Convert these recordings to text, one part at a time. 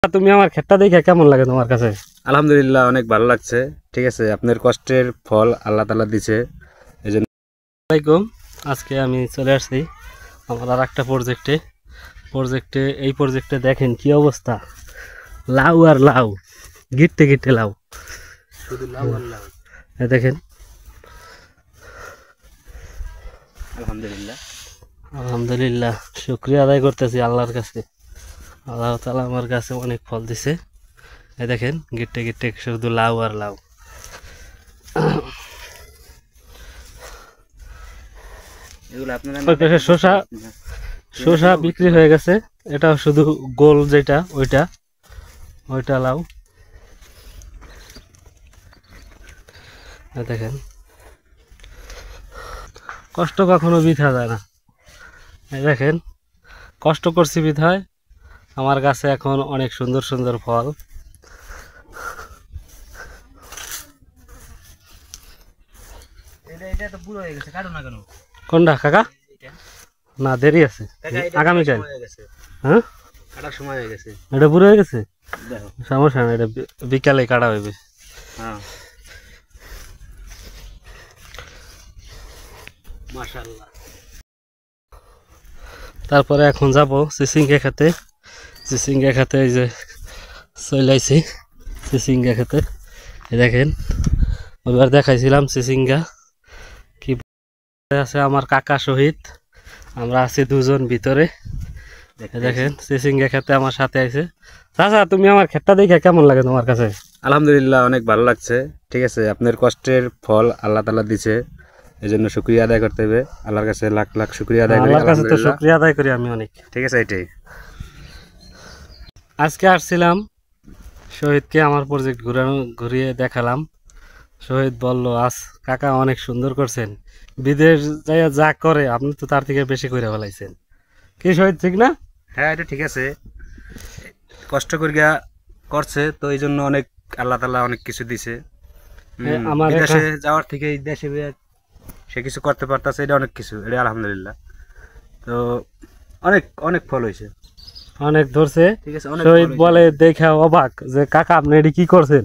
তুমি আমার ক্ষেতটা দেখে কেমন লাগে তোমার কাছে? আলহামদুলিল্লাহ, অনেক ভালো লাগছে। ঠিক আছে, আপনার কষ্টের ফল আল্লাহ তাআলা দিছে। এইজন্য আসসালামাইকুম। আজকে আমি চলে আসছি আমার আর একটা এই প্রজেক্টে দেখেন কি অবস্থা, লাউ আর লাউ, গিট্টে গিট্টে লাউ, শুধু লাউ আর লাউ। এই দেখেন। আলহামদুলিল্লাহ আলহামদুলিল্লাহ, শুকরিয়া আদায় করতেছি আল্লাহর কাছে। আল্লাহ তাআলা আমার কাছে অনেক ফল দিছে। এই দেখেন, গিট্টে গিট্টে শুধু লাউ আর লাউ। এগুলো আপনারা ওই পাশে শসা বিক্রি হয়ে গেছে। এটা শুধু গোল যেটা ওইটা লাউ। দেখেন, কষ্ট কখনো বৃথা যায় না। এই দেখেন, কষ্ট করছি বিধায় আমার কাছে এখন অনেক সুন্দর সুন্দর ফল। এটা তো পুরো হয়ে গেছে, কাটো না কেন? কোনটা কাকা? না, দেরি আছে, আগামীকাল। হ্যাঁ, কাটার সময় হয়ে গেছে। এটা পুরো হয়ে গেছে, দেখো সমস্যা না, এটা বিকালে কাটা হইবে। হ্যাঁ, মাশাআল্লাহ। তারপরে এখন যাব চিচিঙ্গা খেতে। এই যে চলে আইছি চিচিঙ্গা খেতে। এই দেখেন, ওইবার দেখাইছিলাম চিচিঙ্গা কি আছে। আমার কাকা শহীদ, আমরা আছি দুজন ভিতরে। দেখেন, চিচিঙ্গা খেতে আমার সাথে আইছে। চাচা, তুমি আমার ক্ষেতটা দেখে কেমন লাগে তোমার কাছে? আলহামদুলিল্লাহ, অনেক ভালো লাগছে। ঠিক আছে, আপনার কষ্টের ফল আল্লাহ তাআলা দিছে, এই জন্য শুকরিয়া আদায় করতে হবে আল্লাহর কাছে। লাখ লাখ শুকরিয়া আদায় করি আল্লাহর কাছে তো শুকরিয়া আদায় করি আমি অনেক। ঠিক আছে, এটাই। আজকে আসছিলাম শহীদকে আমার প্রজেক্ট ঘুরিয়ে দেখালাম। শহীদ বলল, আজ কাকা অনেক সুন্দর করছেন, বিদেশ যাইয়া যা করে আপনি তো তার থেকে বেশি করে ফেলাইছেন। কি শহীদ, ঠিক না? হ্যাঁ, এটা ঠিক আছে। কষ্ট করিয়া করছে তো এই জন্য অনেক আল্লাহ তাআলা অনেক কিছু দিছে। আমার বিদেশে যাওয়ার থেকে এই দেশে সে কিছু করতে পারতাছে, এটা অনেক কিছু। এটা আলহামদুলিল্লাহ। তো অনেক অনেক ফল হয়েছে, অনেক ধরছে। ঠিক আছে। অনেক শহীদ বলে দেখে অবাক যে কাকা আপনি এটি কি করছেন।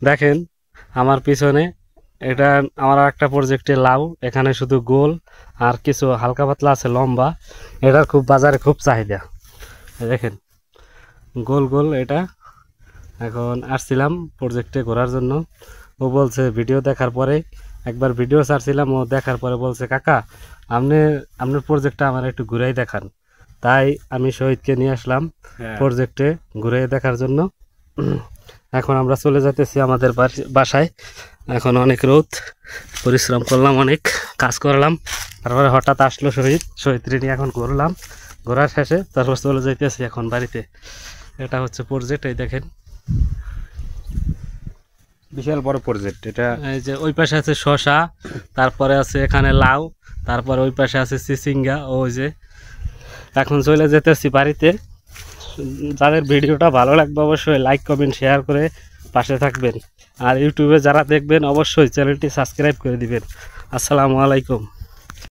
দেখেন আমার পিছনে, এটা আমার একটা প্রজেক্টে লাউ। এখানে শুধু গোল আর কিছু হালকা পাতলা আছে লম্বা। এটার খুব বাজারে খুব চাহিদা। দেখেন, গোল গোল এটা। এখন আসছিলাম প্রজেক্টে ঘোরার জন্য। ও বলছে ভিডিও দেখার পরে, একবার ভিডিও ছাড়ছিলাম, ও দেখার পরে বলছে কাকা আপনার প্রজেক্টটা আমার একটু ঘুরাই দেখান। তাই আমি শহীদকে নিয়ে আসলাম প্রজেক্টে ঘুরে দেখার জন্য। এখন আমরা চলে যেতেছি আমাদের বাসায়। এখন অনেক রোদ, পরিশ্রম করলাম, অনেক কাজ করলাম। তারপরে হঠাৎ আসলো শহীদ নিয়ে এখন ঘোরার শেষে তারপর চলে যাইতেছি এখন বাড়িতে। এটা হচ্ছে প্রজেক্ট, এই দেখেন, বিশাল বড় প্রজেক্ট এটা। এই যে ওই পাশে আছে শসা, তারপরে আছে এখানে লাউ, তারপরে ওই পাশে আছে চিচিঙ্গা। ওই যে এখন চলে যেতেছি বাড়িতে। যাদের ভিডিওটা ভালো লাগবে অবশ্যই লাইক কমেন্ট শেয়ার করে পাশে থাকবেন। আর ইউটিউবে যারা দেখবেন অবশ্যই চ্যানেলটি সাবস্ক্রাইব করে দিবেন। আসসালামু আলাইকুম।